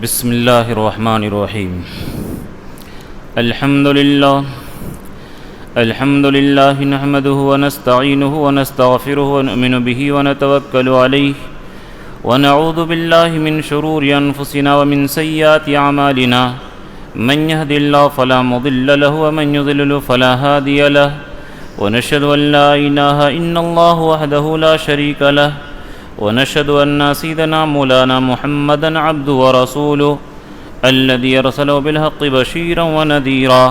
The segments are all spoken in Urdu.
بسم اللہ الرحمن الرحیم الحمد للہ نحمده ونستعینه ونستغفره ونؤمن به ونتوکل علیہ ونعوذ باللہ من شرور انفسنا ومن سیئات اعمالنا من يهد الله فلا مضل له ومن يضلل فلا هادي له ونشهد ان لا اله الا الله وحده لا شريك له ونشهد ان سيدنا مولانا محمدا عبده ورسوله الذي ارسله بالحق بشيرا ونذيرا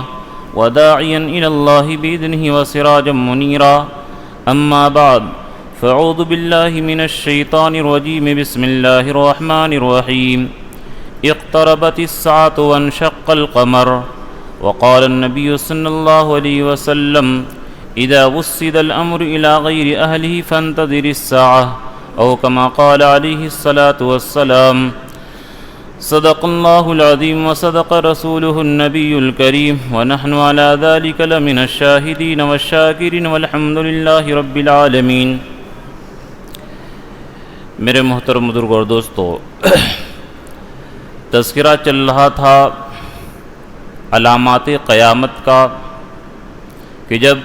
وداعيا الى الله باذنه وسراجا منيرا اما بعد فاعوذ بالله من الشيطان الرجيم بسم الله الرحمن الرحيم اقتربت الساعة وانشق القمر وقال النبي صلى الله عليه وسلم اذا وسد الامر الى غير اهله فانتظر الساعة او كما قال عليه الصلاة والسلام صدق الله العظيم وصدق رسوله النبي الكريم ونحن على ذلك لمن الشاهدين والشاكرين والحمد لله رب العالمين۔ میرے محترم بزرگ اور دوستو، تذکرہ چل رہا تھا علامات قیامت کا کہ جب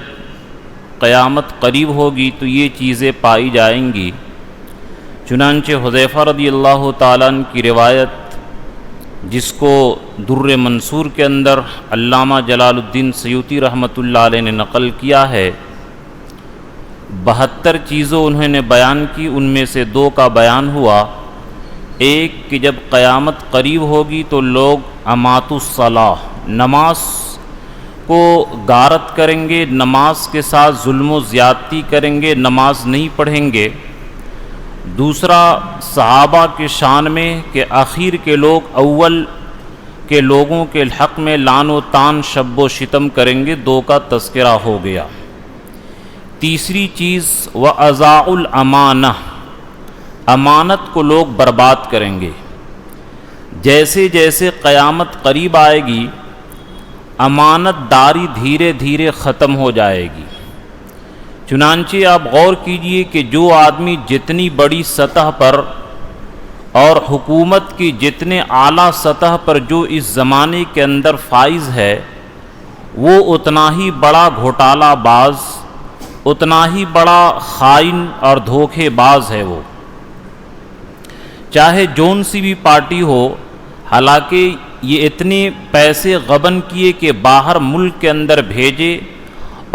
قیامت قریب ہوگی تو یہ چیزیں پائی جائیں گی۔ چنانچہ حذیفہ رضی اللہ تعالیٰ عنہ کی روایت، جس کو در منصور کے اندر علامہ جلال الدین سیوطی رحمۃ اللہ علیہ نے نقل کیا ہے، 72 چیزوں انہوں نے بیان کی، ان میں سے 2 کا بیان ہوا۔ ایک کہ جب قیامت قریب ہوگی تو لوگ امات الصلاح، نماز کو غارت کریں گے، نماز کے ساتھ ظلم و زیادتی کریں گے، نماز نہیں پڑھیں گے۔ دوسرا صحابہ کے شان میں کہ آخر کے لوگ اول کے لوگوں کے حق میں لعن و طعن، شب و شتم کریں گے، 2 کا تذکرہ ہو گیا۔ تیسری چیز وَأَضَاعُ الْأَمَانَةَ، امانت کو لوگ برباد کریں گے۔ جیسے جیسے قیامت قریب آئے گی، امانت داری دھیرے دھیرے ختم ہو جائے گی۔ چنانچہ آپ غور کیجئے کہ جو آدمی جتنی بڑی سطح پر اور حکومت کی جتنے اعلیٰ سطح پر جو اس زمانے کے اندر فائز ہے، وہ اتنا ہی بڑا گھوٹالہ باز، اتنا ہی بڑا خائن اور دھوکے باز ہے وہ، چاہے جون سی بھی پارٹی ہو۔ حالانکہ یہ اتنے پیسے غبن کیے کہ باہر ملک کے اندر بھیجے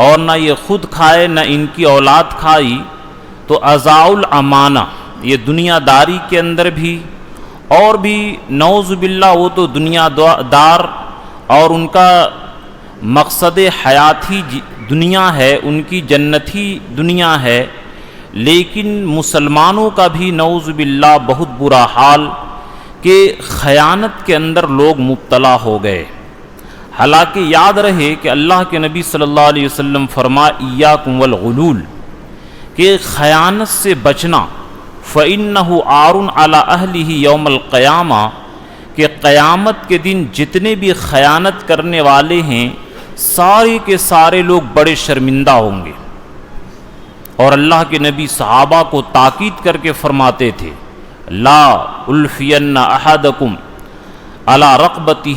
اور نہ یہ خود کھائے نہ ان کی اولاد کھائی، تو اضاع الامانہ، یہ دنیا داری کے اندر بھی اور بھی نعوذ باللہ وہ تو دنیا دار اور ان کا مقصد حیات ہی دنیا ہے، ان کی جنت ہی دنیا ہے، لیکن مسلمانوں کا بھی نعوذ باللہ بہت برا حال کہ خیانت کے اندر لوگ مبتلا ہو گئے۔ حالانکہ یاد رہے کہ اللہ کے نبی صلی اللہ علیہ وسلم فرمائے ایاکم والغلول، کہ خیانت سے بچنا، فإنہ عار علی اہلہ یوم القیامہ، کہ قیامت کے دن جتنے بھی خیانت کرنے والے ہیں سارے کے سارے لوگ بڑے شرمندہ ہوں گے۔ اور اللہ کے نبی صحابہ کو تاکید کر کے فرماتے تھے لا الفین احدکم علی رقبتہ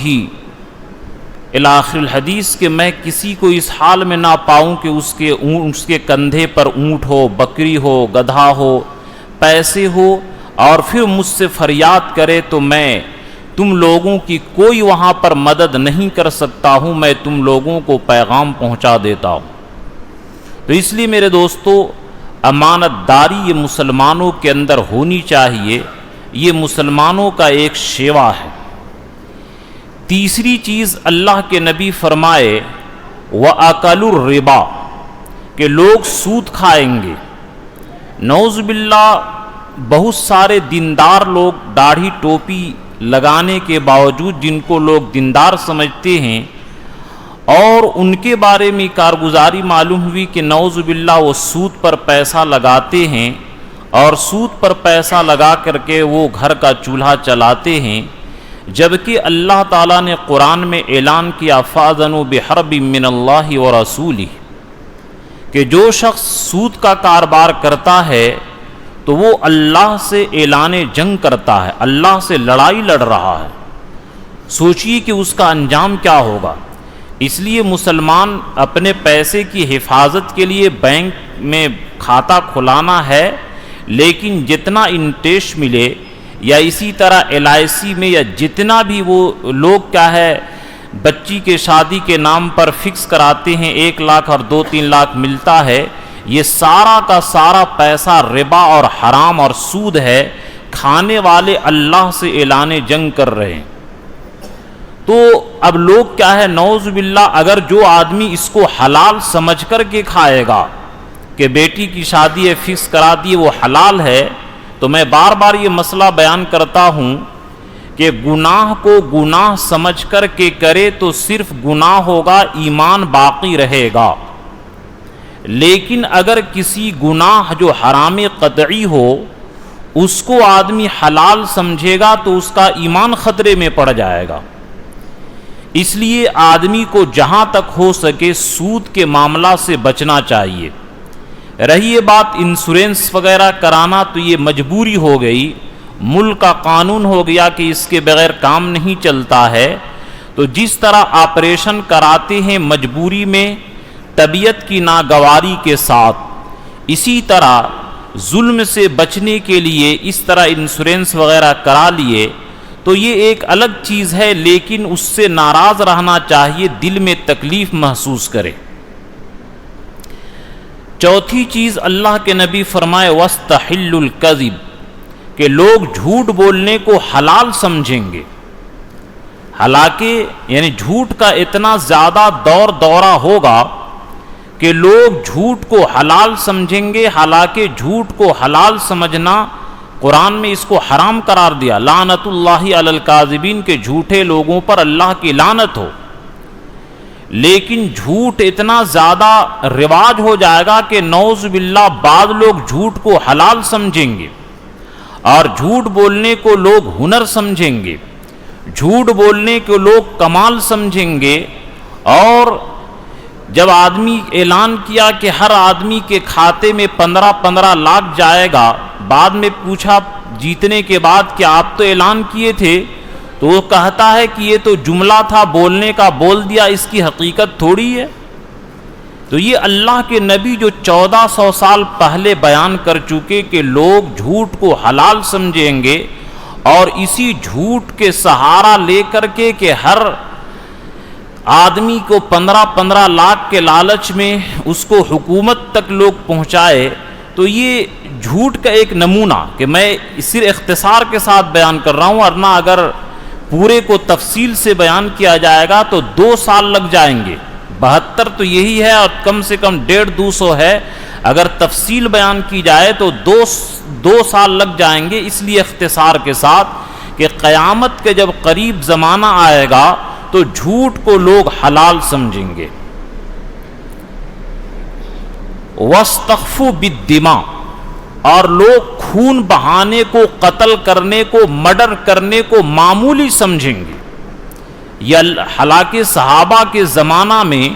الی آخر الحدیث، کہ میں کسی کو اس حال میں نہ پاؤں کہ اس کے کندھے پر اونٹ ہو، بکری ہو، گدھا ہو، پیسے ہو، اور پھر مجھ سے فریاد کرے تو میں تم لوگوں کی کوئی وہاں پر مدد نہیں کر سکتا ہوں، میں تم لوگوں کو پیغام پہنچا دیتا ہوں۔ تو اس لیے میرے دوستو، امانت داری یہ مسلمانوں کے اندر ہونی چاہیے، یہ مسلمانوں کا ایک شیوا ہے۔ تیسری چیز اللہ کے نبی فرمائے وَأَكَلُوا الرِّبَا، کہ لوگ سود کھائیں گے۔ نعوذ باللہ بہت سارے دیندار لوگ داڑھی ٹوپی لگانے کے باوجود، جن کو لوگ دیندار سمجھتے ہیں اور ان کے بارے میں کارگزاری معلوم ہوئی کہ نعوذ باللہ وہ سود پر پیسہ لگاتے ہیں اور سود پر پیسہ لگا کر کے وہ گھر کا چولہا چلاتے ہیں، جبکہ اللہ تعالیٰ نے قرآن میں اعلان کیا فَأَذَنُوا بِحَرْبٍ مِّنَ اللَّهِ وَرَسُولِهِ، کہ جو شخص سود کا کاروبار کرتا ہے تو وہ اللہ سے اعلان جنگ کرتا ہے، اللہ سے لڑائی لڑ رہا ہے۔ سوچئے کہ اس کا انجام کیا ہوگا۔ اس لیے مسلمان اپنے پیسے کی حفاظت کے لیے بینک میں کھاتہ کھلانا ہے، لیکن جتنا انٹرسٹ ملے یا اسی طرح LIC میں یا جتنا بھی وہ لوگ کیا ہے بچی کے شادی کے نام پر فکس کراتے ہیں 1 لاکھ اور 2-3 لاکھ ملتا ہے، یہ سارا کا سارا پیسہ ربا اور حرام اور سود ہے۔ کھانے والے اللہ سے اعلان جنگ کر رہے ہیں۔ تو اب لوگ کیا ہے نعوذ باللہ، اگر جو آدمی اس کو حلال سمجھ کر کے کھائے گا کہ بیٹی کی شادی ہے فکس کرا دی وہ حلال ہے، تو میں بار بار یہ مسئلہ بیان کرتا ہوں کہ گناہ کو گناہ سمجھ کر کے کرے تو صرف گناہ ہوگا، ایمان باقی رہے گا۔ لیکن اگر کسی گناہ جو حرام قطعی ہو اس کو آدمی حلال سمجھے گا تو اس کا ایمان خطرے میں پڑ جائے گا۔ اس لیے آدمی کو جہاں تک ہو سکے سود کے معاملہ سے بچنا چاہیے۔ رہی یہ بات انشورنس وغیرہ کرانا تو یہ مجبوری ہو گئی، ملک کا قانون ہو گیا کہ اس کے بغیر کام نہیں چلتا ہے۔ تو جس طرح آپریشن کراتے ہیں مجبوری میں طبیعت کی ناگواری کے ساتھ، اسی طرح ظلم سے بچنے کے لیے اس طرح انشورنس وغیرہ کرا لیے تو یہ ایک الگ چیز ہے، لیکن اس سے ناراض رہنا چاہیے، دل میں تکلیف محسوس کرے۔ چوتھی چیز اللہ کے نبی فرمائے وَاسْتَحِلُّ الْكَذِبَ، کہ لوگ جھوٹ بولنے کو حلال سمجھیں گے۔ حالانکہ یعنی جھوٹ کا اتنا زیادہ دورہ ہوگا کہ لوگ جھوٹ کو حلال سمجھیں گے، حالانکہ جھوٹ کو حلال سمجھنا قرآن میں اس کو حرام قرار دیا، لعنت اللہ علی الکاذبین، کے جھوٹے لوگوں پر اللہ کی لعنت ہو۔ لیکن جھوٹ اتنا زیادہ رواج ہو جائے گا کہ نعوذ باللہ بعض لوگ جھوٹ کو حلال سمجھیں گے اور جھوٹ بولنے کو لوگ ہنر سمجھیں گے، جھوٹ بولنے کو لوگ کمال سمجھیں گے۔ اور جب آدمی اعلان کیا کہ ہر آدمی کے کھاتے میں 15 لاکھ جائے گا، بعد میں پوچھا جیتنے کے بعد کہ آپ تو اعلان کیے تھے، تو وہ کہتا ہے کہ یہ تو جملہ تھا بولنے کا، بول دیا، اس کی حقیقت تھوڑی ہے۔ تو یہ اللہ کے نبی جو 1400 سال پہلے بیان کر چکے کہ لوگ جھوٹ کو حلال سمجھیں گے، اور اسی جھوٹ کے سہارا لے کر کے کہ ہر آدمی کو 15 لاکھ کے لالچ میں اس کو حکومت تک لوگ پہنچائے، تو یہ جھوٹ کا ایک نمونہ کہ میں صرف اختصار کے ساتھ بیان کر رہا ہوں، ورنہ اگر پورے کو تفصیل سے بیان کیا جائے گا تو 2 سال لگ جائیں گے۔ 72 تو یہی ہے اور کم سے کم 150-200 ہے، اگر تفصیل بیان کی جائے تو 2 سال لگ جائیں گے۔ اس لیے اختصار کے ساتھ کہ قیامت کے جب قریب زمانہ آئے گا تو جھوٹ کو لوگ حلال سمجھیں گے۔ وَاسْتَخْفُوا بِالدِّمَاءِ، اور لوگ خون بہانے کو، قتل کرنے کو، مرڈر کرنے کو معمولی سمجھیں گے۔ حالانکہ صحابہ کے زمانہ میں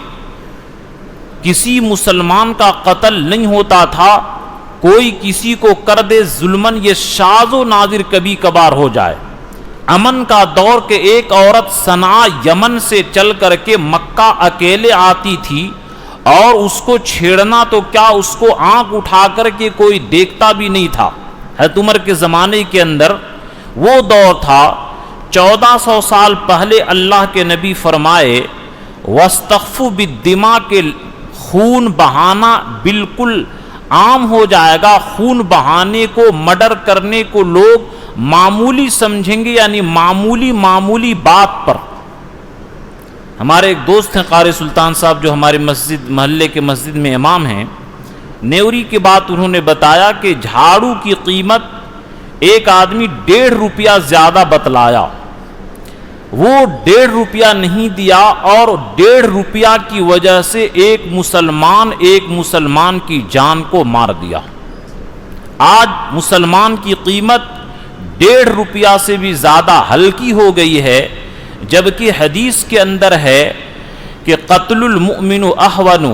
کسی مسلمان کا قتل نہیں ہوتا تھا، کوئی کسی کو کر دے ظلمن، یہ شاذ و نادر کبھی کبھار ہو جائے۔ امن کا دور کہ ایک عورت صنعاء یمن سے چل کر کے مکہ اکیلے آتی تھی، اور اس کو چھیڑنا تو کیا، اس کو آنکھ اٹھا کر کے کوئی دیکھتا بھی نہیں تھا۔ حضرت عمر کے زمانے کے اندر وہ دور تھا۔ 1400 سال پہلے اللہ کے نبی فرمائے وَاسْتَخْفُوا بِالدِّمَاءِ، کے خون بہانا بالکل عام ہو جائے گا، خون بہانے کو، مرڈر کرنے کو لوگ معمولی سمجھیں گے، یعنی معمولی بات پر۔ ہمارے ایک دوست ہیں قاری سلطان صاحب جو ہمارے محلے کے مسجد میں امام ہیں، نیوری کی بات انہوں نے بتایا کہ جھاڑو کی قیمت ایک آدمی 1.5 روپیہ زیادہ بتلایا، وہ 1.5 روپیہ نہیں دیا، اور 1.5 روپیہ کی وجہ سے ایک مسلمان کی جان کو مار دیا۔ آج مسلمان کی قیمت 1.5 روپیہ سے بھی زیادہ ہلکی ہو گئی ہے، جبکہ حدیث کے اندر ہے کہ قتل المؤمن احون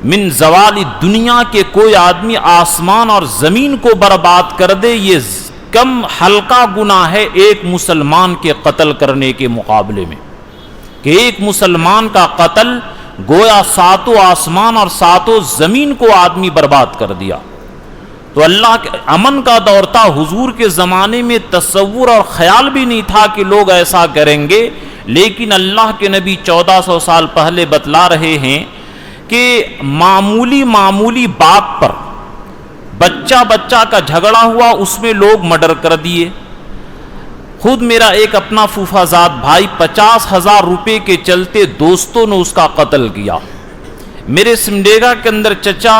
من زوال دنیا کے کوئی آدمی آسمان اور زمین کو برباد کر دے، یہ کم ہلکا گناہ ہے ایک مسلمان کے قتل کرنے کے مقابلے میں، کہ ایک مسلمان کا قتل گویا ساتوں آسمان اور ساتوں زمین کو آدمی برباد کر دیا۔ تو اللہ کے امن کا دور تھا، حضور کے زمانے میں تصور اور خیال بھی نہیں تھا کہ لوگ ایسا کریں گے، لیکن اللہ کے نبی 1400 سال پہلے بتلا رہے ہیں کہ معمولی بات پر بچہ کا جھگڑا ہوا، اس میں لوگ مرڈر کر دیے۔ خود میرا ایک اپنا پھوپھا زاد بھائی 50,000 روپے کے چلتے دوستوں نے اس کا قتل کیا۔ میرے سمڈیگا کے اندر چچا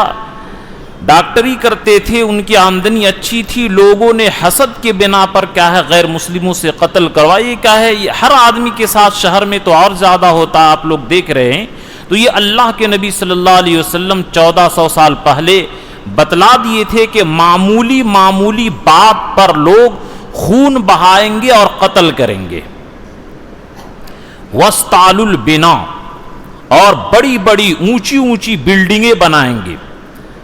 ڈاکٹری کرتے تھے، ان کی آمدنی اچھی تھی، لوگوں نے حسد کے بنا پر کیا ہے غیر مسلموں سے قتل کروایا۔ یہ کیا ہے، یہ ہر آدمی کے ساتھ شہر میں تو اور زیادہ ہوتا ہے، آپ لوگ دیکھ رہے ہیں۔ تو یہ اللہ کے نبی صلی اللہ علیہ وسلم 1400 سال پہلے بتلا دیے تھے کہ معمولی بات پر لوگ خون بہائیں گے اور قتل کریں گے۔ وَاسْتَعْلُوا الْبِنَا، اور بڑی اونچی بلڈنگیں بنائیں گے۔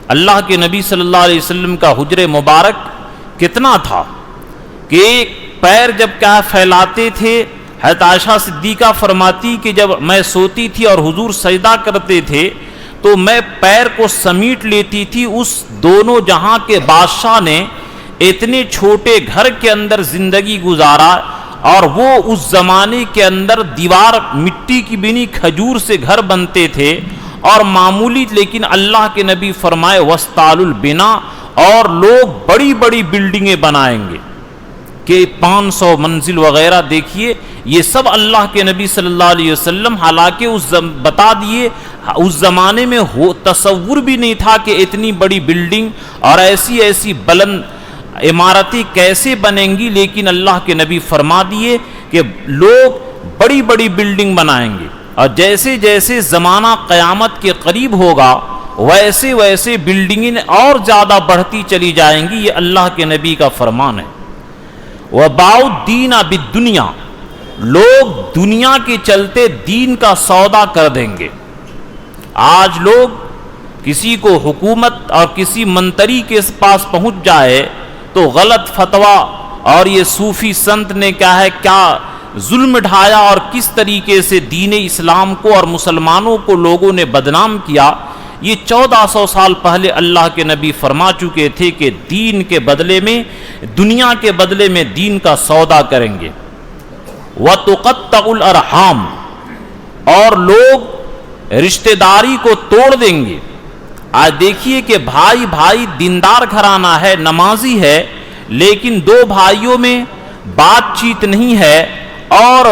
اللہ کے نبی صلی اللہ علیہ وسلم کا حجر مبارک کتنا تھا کہ ایک پیر جب کیا پھیلاتے تھے، حضرت عائشہ صدیقہ فرماتی کہ جب میں سوتی تھی اور حضور سجدہ کرتے تھے تو میں پیر کو سمیٹ لیتی تھی۔ اس دونوں جہاں کے بادشاہ نے اتنے چھوٹے گھر کے اندر زندگی گزارا، اور وہ اس زمانے کے اندر دیوار مٹی کی بنی کھجور سے گھر بنتے تھے اور معمولی، لیکن اللہ کے نبی فرمائے وَاسْتَعْلُوا الْبِنَا، اور لوگ بڑی بلڈنگیں بنائیں گے کہ 500 منزل وغیرہ۔ دیکھیے یہ سب اللہ کے نبی صلی اللہ علیہ وسلم حالانکہ بتا دیے، اس زمانے میں تصور بھی نہیں تھا کہ اتنی بڑی بلڈنگ اور ایسی بلند عمارتیں کیسے بنیں گی، لیکن اللہ کے نبی فرما دیے کہ لوگ بڑی بلڈنگ بنائیں گے، اور جیسے زمانہ قیامت کے قریب ہوگا ویسے بلڈنگیں اور زیادہ بڑھتی چلی جائیں گی۔ یہ اللہ کے نبی کا فرمان ہے۔ وَبَاعُوا الدِّينَ بِالدُّنْيَا، لوگ دنیا کے چلتے دین کا سودا کر دیں گے۔ آج لوگ کسی کو حکومت اور کسی منتری کے پاس پہنچ جائے تو غلط فتویٰ، اور یہ صوفی سنت نے کیا ظلم ڈھایا اور کس طریقے سے دین اسلام کو اور مسلمانوں کو لوگوں نے بدنام کیا، یہ 1400 سال پہلے اللہ کے نبی فرما چکے تھے کہ دین کے بدلے میں، دنیا کے بدلے میں دین کا سودا کریں گے۔ وَتُقَطَّعُ الْأَرْحَامَ، اور لوگ رشتہ داری کو توڑ دیں گے۔ آج دیکھیے کہ بھائی دیندار گھرانہ ہے، نمازی ہے، لیکن دو بھائیوں میں بات چیت نہیں ہے اور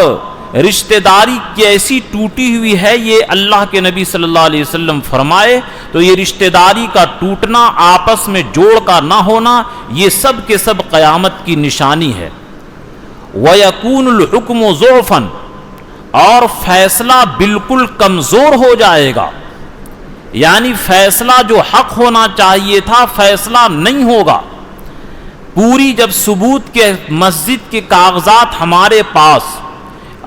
رشتہ داری کیسی ٹوٹی ہوئی ہے، یہ اللہ کے نبی صلی اللہ علیہ وسلم فرمائے۔ تو یہ رشتہ داری کا ٹوٹنا، آپس میں جوڑ کا نہ ہونا، یہ سب کے سب قیامت کی نشانی ہے۔ وَيَكُونُ الْحُكْمُ ضُعْفًا، اور فیصلہ بالکل کمزور ہو جائے گا، یعنی فیصلہ جو حق ہونا چاہیے تھا فیصلہ نہیں ہوگا۔ پوری جب ثبوت کے مسجد کے کاغذات ہمارے پاس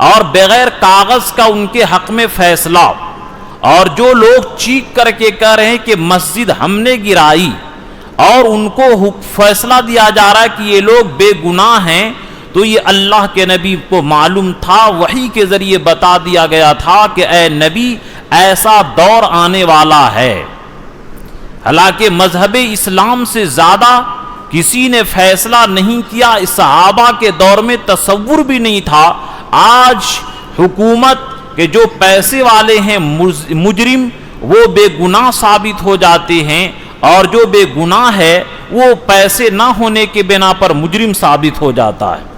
اور بغیر کاغذ کا ان کے حق میں فیصلہ، اور جو لوگ چیخ کر کے کہہ رہے ہیں کہ مسجد ہم نے گرائی، اور ان کو فیصلہ دیا جا رہا ہے کہ یہ لوگ بے گناہ ہیں، تو یہ اللہ کے نبی کو معلوم تھا، وحی کے ذریعے بتا دیا گیا تھا کہ اے نبی ایسا دور آنے والا ہے۔ حالانکہ مذہب اسلام سے زیادہ کسی نے فیصلہ نہیں کیا، اس صحابہ کے دور میں تصور بھی نہیں تھا۔ آج حکومت کے جو پیسے والے ہیں مجرم، وہ بے گناہ ثابت ہو جاتے ہیں، اور جو بے گناہ ہے وہ پیسے نہ ہونے کے بنا پر مجرم ثابت ہو جاتا ہے۔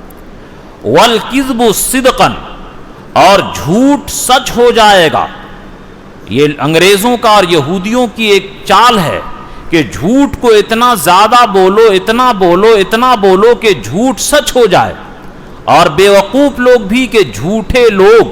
وَالْكِذْبُ صِدْقًا، اور جھوٹ سچ ہو جائے گا۔ یہ انگریزوں کا اور یہودیوں کی ایک چال ہے کہ جھوٹ کو اتنا زیادہ بولو، اتنا بولو کہ جھوٹ سچ ہو جائے، اور بیوقوف لوگ بھی کہ جھوٹے لوگ،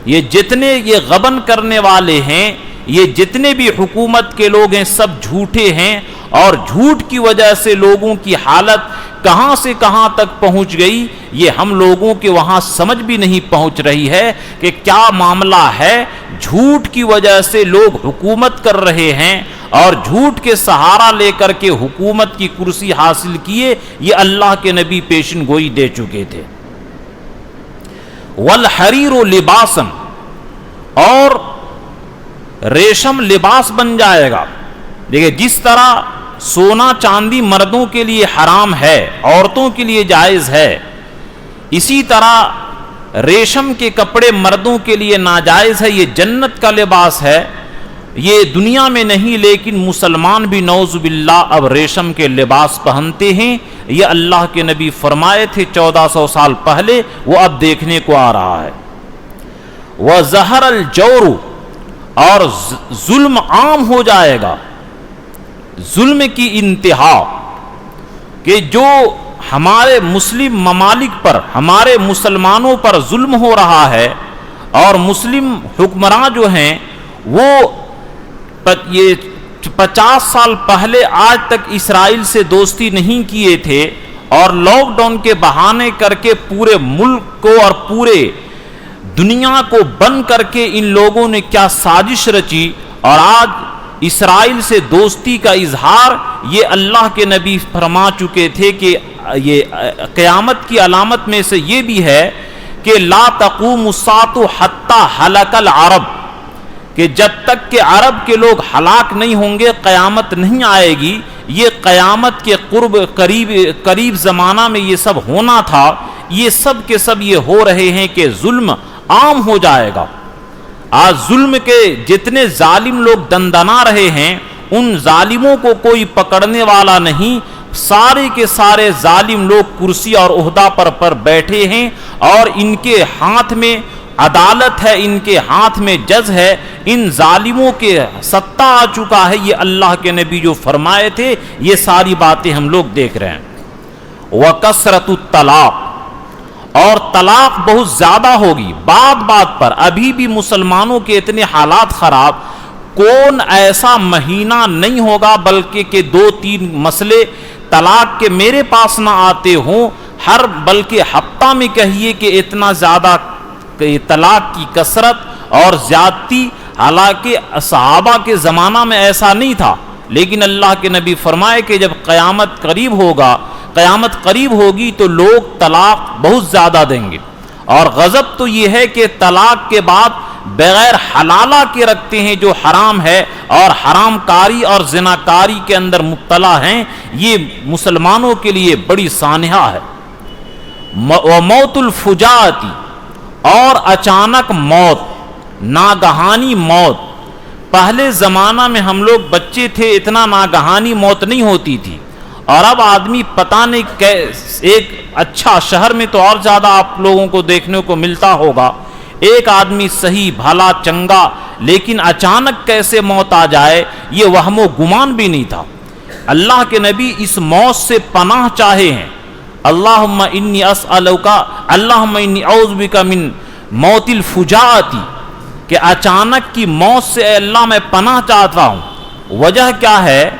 یہ جتنے یہ غبن کرنے والے ہیں، یہ جتنے بھی حکومت کے لوگ ہیں سب جھوٹے ہیں، اور جھوٹ کی وجہ سے لوگوں کی حالت کہاں سے کہاں تک پہنچ گئی، یہ ہم لوگوں کے وہاں سمجھ بھی نہیں پہنچ رہی ہے کہ کیا معاملہ ہے۔ جھوٹ کی وجہ سے لوگ حکومت کر رہے ہیں اور جھوٹ کے سہارا لے کر کے حکومت کی کرسی حاصل کیے، یہ اللہ کے نبی پیشن گوئی دے چکے تھے۔ والحریر لباسا، اور ریشم لباس بن جائے گا۔ دیکھیں، جس طرح سونا چاندی مردوں کے لیے حرام ہے، عورتوں کے لیے جائز ہے، اسی طرح ریشم کے کپڑے مردوں کے لیے ناجائز ہے، یہ جنت کا لباس ہے۔ یہ دنیا میں نہیں لیکن مسلمان بھی نعوذ باللہ اب ریشم کے لباس پہنتے ہیں، یہ اللہ کے نبی فرمائے تھے 1400 سال پہلے، وہ اب دیکھنے کو آ رہا ہے۔ وَظَهَرَ الْجَوْرُ، اور ظلم عام ہو جائے گا، ظلم کی انتہا، کہ جو ہمارے مسلم ممالک پر، ہمارے مسلمانوں پر ظلم ہو رہا ہے، اور مسلم حکمراں جو ہیں وہ یہ 50 سال پہلے آج تک اسرائیل سے دوستی نہیں کیے تھے، اور لاک ڈاؤن کے بہانے کر کے پورے ملک کو اور پورے دنیا کو بند کر کے ان لوگوں نے کیا سازش رچی، اور آج اسرائیل سے دوستی کا اظہار، یہ اللہ کے نبی فرما چکے تھے کہ یہ قیامت کی علامت میں سے یہ بھی ہے کہ لا تقوم الساعة حتی ہلک العرب، کہ جب تک کہ عرب کے لوگ ہلاک نہیں ہوں گے قیامت نہیں آئے گی۔ یہ قیامت کے قریب زمانہ میں یہ سب ہونا تھا، یہ سب کے سب یہ ہو رہے ہیں کہ ظلم عام ہو جائے گا۔ آج ظلم کے جتنے ظالم لوگ دندنا رہے ہیں، ان ظالموں کو کوئی پکڑنے والا نہیں، سارے کے سارے ظالم لوگ کرسی اور عہدہ پر بیٹھے ہیں، اور ان کے ہاتھ میں عدالت ہے، ان کے ہاتھ میں جج ہے، ان ظالموں کے ستا آ چکا ہے، یہ اللہ کے نبی جو فرمائے تھے، یہ ساری باتیں ہم لوگ دیکھ رہے ہیں۔ وَكَثْرَةُ الطَّلَاقِ، اور طلاق بہت زیادہ ہوگی، بات پر ابھی بھی مسلمانوں کے اتنے حالات خراب، کون ایسا مہینہ نہیں ہوگا بلکہ کہ 2-3 مسئلے طلاق کے میرے پاس نہ آتے ہوں، بلکہ ہفتہ میں کہیے کہ اتنا زیادہ طلاق کی کثرت اور زیادتی، حالانکہ صحابہ کے زمانہ میں ایسا نہیں تھا، لیکن اللہ کے نبی فرمائے کہ جب قیامت قریب ہوگی تو لوگ طلاق بہت زیادہ دیں گے، اور غضب تو یہ ہے کہ طلاق کے بعد بغیر حلالہ کے رکھتے ہیں جو حرام ہے، اور حرام کاری اور زنا کاری کے اندر مبتلا ہیں، یہ مسلمانوں کے لیے بڑی سانحہ ہے۔ وَمَوْتُ الْفُجَاءَةِ، اور اچانک موت، ناگہانی موت۔ پہلے زمانہ میں ہم لوگ بچے تھے، اتنا ناگہانی موت نہیں ہوتی تھی، اور اب آدمی پتہ نہیں ایک اچھا شہر میں تو اور زیادہ آپ لوگوں کو دیکھنے کو ملتا ہوگا، ایک آدمی صحیح بھلا چنگا، لیکن اچانک کیسے موت آ جائے، یہ وہم و گمان بھی نہیں تھا۔ اللہ کے نبی اس موت سے پناہ چاہے ہیں، اللہم انی اعوذ بک من موت الفجاءۃ، کہ اچانک کی موت سے اے اللہ میں پناہ چاہتا ہوں۔ وجہ کیا ہے؟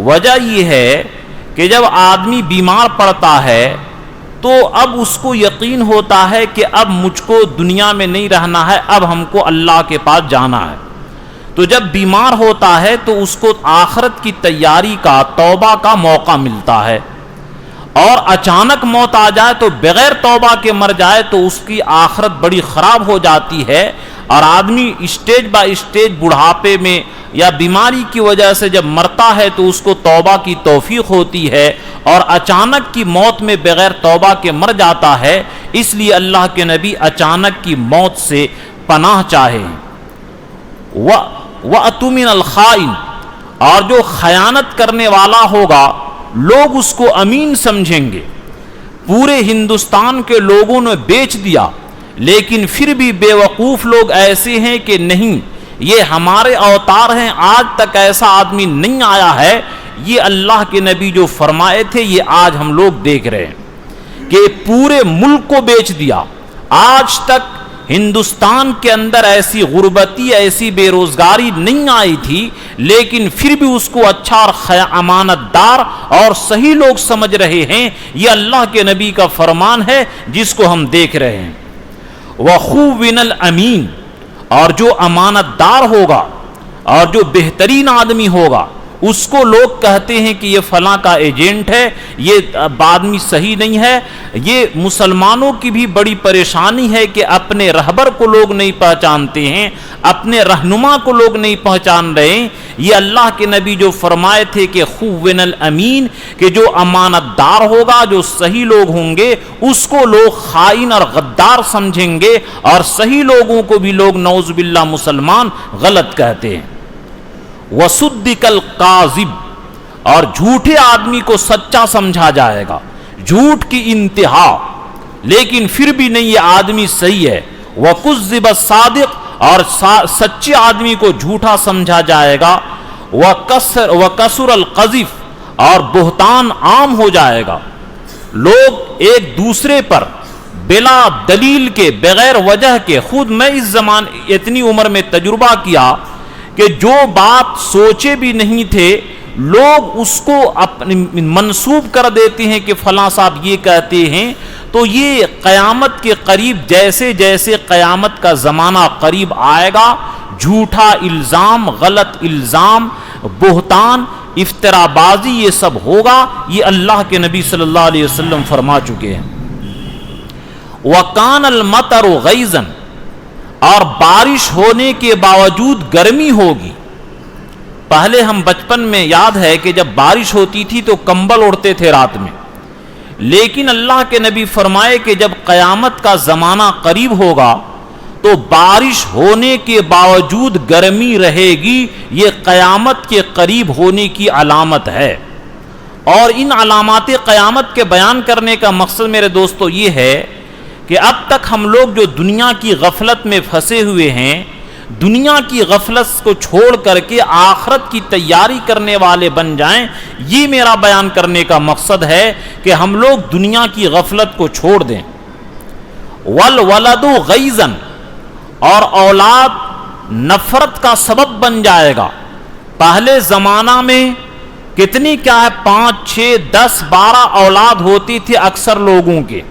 وجہ یہ ہے کہ جب آدمی بیمار پڑتا ہے تو اب اس کو یقین ہوتا ہے کہ اب مجھ کو دنیا میں نہیں رہنا ہے، اب ہم کو اللہ کے پاس جانا ہے۔ تو جب بیمار ہوتا ہے تو اس کو آخرت کی تیاری کا، توبہ کا موقع ملتا ہے، اور اچانک موت آ جائے تو بغیر توبہ کے مر جائے تو اس کی آخرت بڑی خراب ہو جاتی ہے، اور آدمی اسٹیج بائی اسٹیج بڑھاپے میں یا بیماری کی وجہ سے جب مرتا ہے تو اس کو توبہ کی توفیق ہوتی ہے، اور اچانک کی موت میں بغیر توبہ کے مر جاتا ہے۔ اس لیے اللہ کے نبی اچانک کی موت سے پناہ چاہے۔ وَأْتُمِنَ الْخَائِنِ، اور جو خیانت کرنے والا ہوگا لوگ اس کو امین سمجھیں گے۔ پورے ہندوستان کے لوگوں نے بیچ دیا، لیکن پھر بھی بے وقوف لوگ ایسے ہیں کہ نہیں، یہ ہمارے اوتار ہیں، آج تک ایسا آدمی نہیں آیا ہے۔ یہ اللہ کے نبی جو فرمائے تھے یہ آج ہم لوگ دیکھ رہے ہیں کہ پورے ملک کو بیچ دیا۔ آج تک ہندوستان کے اندر ایسی غربتی، ایسی بے روزگاری نہیں آئی تھی، لیکن پھر بھی اس کو اچھا اور امانت دار اور صحیح لوگ سمجھ رہے ہیں۔ یہ اللہ کے نبی کا فرمان ہے جس کو ہم دیکھ رہے ہیں۔ وَخُوِّنَ الْأَمِينَ، اور جو امانت دار ہوگا اور جو بہترین آدمی ہوگا اس کو لوگ کہتے ہیں کہ یہ فلاں کا ایجنٹ ہے، یہ آدمی صحیح نہیں ہے۔ یہ مسلمانوں کی بھی بڑی پریشانی ہے کہ اپنے رہبر کو لوگ نہیں پہچانتے ہیں، اپنے رہنما کو لوگ نہیں پہچان رہے ہیں۔ یہ اللہ کے نبی جو فرمائے تھے کہ خوّن الامین، کہ جو امانت دار ہوگا، جو صحیح لوگ ہوں گے اس کو لوگ خائن اور غدار سمجھیں گے، اور صحیح لوگوں کو بھی لوگ نعوذ باللہ مسلمان غلط کہتے ہیں۔ وَصُدِّقَ الْقَاذِبُ، اور جھوٹے آدمی کو سچا سمجھا جائے گا، جھوٹ کی انتہا، لیکن پھر بھی نہیں یہ آدمی صحیح ہے۔ وَكُذِّبَ الصَّادِقُ، اور سچے آدمی کو جھوٹا سمجھا جائے گا۔ وَكَسُرَ الْقَذِفُ، اور بہتان عام ہو جائے گا، لوگ ایک دوسرے پر بلا دلیل کے، بغیر وجہ کے، خود میں اس اتنی عمر میں تجربہ کیا کہ جو بات سوچے بھی نہیں تھے لوگ اس کو منسوب کر دیتے ہیں کہ فلاں صاحب یہ کہتے ہیں۔ تو یہ قیامت کے قریب، جیسے جیسے قیامت کا زمانہ قریب آئے گا، جھوٹا الزام، غلط الزام، بہتان، افترا بازی، یہ سب ہوگا۔ یہ اللہ کے نبی صلی اللہ علیہ وسلم فرما چکے ہیں۔ وَكَانَ الْمَطَرُ غَيْظًا، اور بارش ہونے کے باوجود گرمی ہوگی۔ پہلے ہم بچپن میں یاد ہے کہ جب بارش ہوتی تھی تو کمبل اوڑھتے تھے رات میں، لیکن اللہ کے نبی فرمائے کہ جب قیامت کا زمانہ قریب ہوگا تو بارش ہونے کے باوجود گرمی رہے گی۔ یہ قیامت کے قریب ہونے کی علامت ہے۔ اور ان علامات قیامت کے بیان کرنے کا مقصد میرے دوستو یہ ہے کہ اب تک ہم لوگ جو دنیا کی غفلت میں پھنسے ہوئے ہیں، دنیا کی غفلت کو چھوڑ کر کے آخرت کی تیاری کرنے والے بن جائیں، یہ میرا بیان کرنے کا مقصد ہے کہ ہم لوگ دنیا کی غفلت کو چھوڑ دیں۔ وَالْوَلَدُ غَيْظًا، اور اولاد نفرت کا سبب بن جائے گا۔ پہلے زمانہ میں کتنی کیا ہے، 5، 6، 10، 12 اولاد ہوتی تھی اکثر لوگوں کے،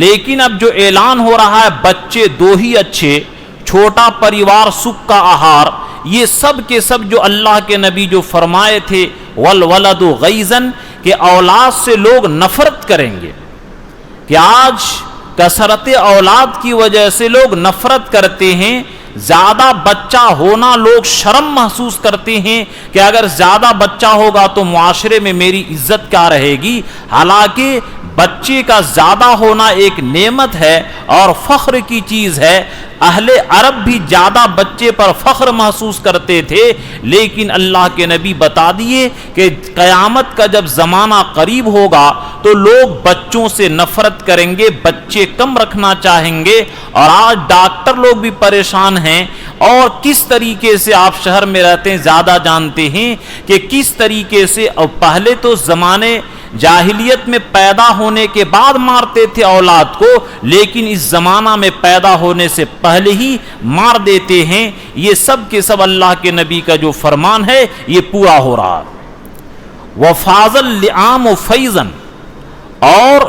لیکن اب جو اعلان ہو رہا ہے بچے 2 ہی اچھے، چھوٹا پریوار سکھ کا آہار، یہ سب کے سب جو اللہ کے نبی جو فرمائے تھے وَالْوَلَدُ غَيْظًا، کہ اولاد سے لوگ نفرت کریں گے۔ کہ آج کثرت اولاد کی وجہ سے لوگ نفرت کرتے ہیں، زیادہ بچہ ہونا لوگ شرم محسوس کرتے ہیں کہ اگر زیادہ بچہ ہوگا تو معاشرے میں میری عزت کیا رہے گی۔ حالانکہ بچے کا زیادہ ہونا ایک نعمت ہے اور فخر کی چیز ہے۔ اہل عرب بھی زیادہ بچے پر فخر محسوس کرتے تھے، لیکن اللہ کے نبی بتا دیے کہ قیامت کا جب زمانہ قریب ہوگا تو لوگ بچوں سے نفرت کریں گے، بچے کم رکھنا چاہیں گے۔ اور آج ڈاکٹر لوگ بھی پریشان ہیں، اور کس طریقے سے آپ شہر میں رہتے ہیں زیادہ جانتے ہیں کہ کس طریقے سے پہلے تو زمانے جاہلیت میں پیدا ہونے کے بعد مارتے تھے اولاد کو، لیکن اس زمانہ میں پیدا ہونے سے پہلے ہی مار دیتے ہیں۔ یہ سب کے سب اللہ کے نبی کا جو فرمان ہے یہ پورا ہو رہا ہے۔ وَفَازَ اللِّعَامُ فَيْضًا، اور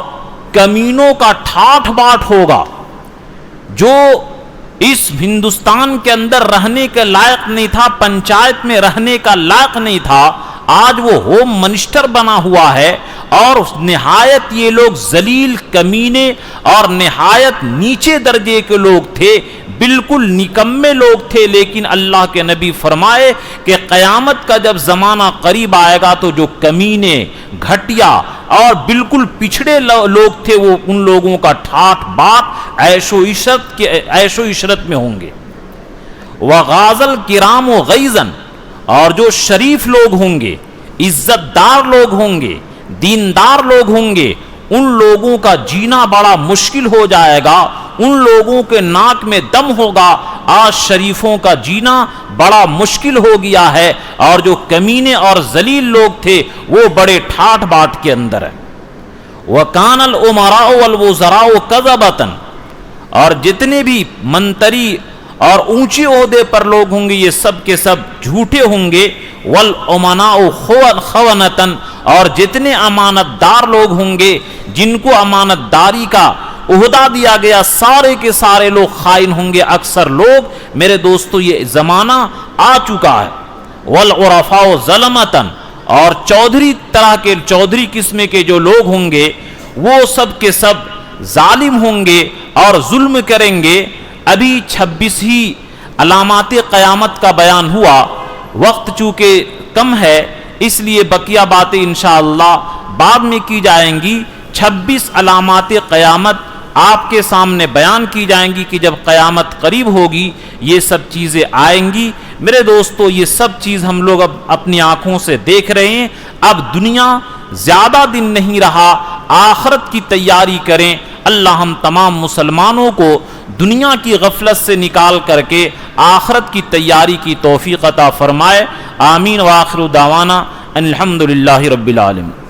کمینوں کا ٹھاٹھ باٹ ہوگا، جو اس ہندوستان کے اندر رہنے کے لائق نہیں تھا، پنچایت میں رہنے کا لائق نہیں تھا، آج وہ ہوم منسٹر بنا ہوا ہے۔ اور نہایت یہ لوگ ذلیل، کمینے اور نہایت نیچے درجے کے لوگ تھے، بالکل نکمے لوگ تھے، لیکن اللہ کے نبی فرمائے کہ قیامت کا جب زمانہ قریب آئے گا تو جو کمینے، گھٹیا اور بالکل پچھڑے لوگ تھے وہ ان لوگوں کا ٹھاٹ بات عیش و عشرت میں ہوں گے۔ وغاز الکرام غیظًا، اور جو شریف لوگ ہوں گے، عزت دار لوگ ہوں گے، دیندار لوگ ہوں گے، ان لوگوں کا جینا بڑا مشکل ہو جائے گا، ان لوگوں کے ناک میں دم ہوگا۔ آج شریفوں کا جینا بڑا مشکل ہو گیا ہے، اور جو کمینے اور ذلیل لوگ تھے وہ بڑے ٹھاٹ باٹ کے اندر ہیں۔ وَكَانَ الْأُمَرَاءُ وَالْوُزَرَاءُ كَذَبَةً، اور جتنے بھی منتری اور اونچے عہدے پر لوگ ہوں گے یہ سب کے سب جھوٹے ہوں گے، والامناء خونتاً، اور جتنے امانت دار لوگ ہوں گے جن کو امانت داری کا عہدہ دیا گیا سارے کے سارے لوگ خائن ہوں گے، اکثر لوگ۔ میرے دوستو یہ زمانہ آ چکا ہے۔ والعرفاء ظلمتاً، اور چودھری قسم کے جو لوگ ہوں گے وہ سب کے سب ظالم ہوں گے اور ظلم کریں گے۔ ابھی 26 ہی علامات قیامت کا بیان ہوا، وقت چونکہ کم ہے اس لیے بقیہ باتیں انشاءاللہ بعد میں کی جائیں گی۔ 26 علامات قیامت آپ کے سامنے بیان کی جائیں گی کہ جب قیامت قریب ہوگی یہ سب چیزیں آئیں گی۔ میرے دوستو یہ سب چیز ہم لوگ اب اپنی آنکھوں سے دیکھ رہے ہیں۔ اب دنیا زیادہ دن نہیں رہا، آخرت کی تیاری کریں۔ اللہ ہم تمام مسلمانوں کو دنیا کی غفلت سے نکال کر کے آخرت کی تیاری کی توفیق عطا فرمائے۔ آمین۔ وآخر دعوانا ان الحمدللہ رب العالمین۔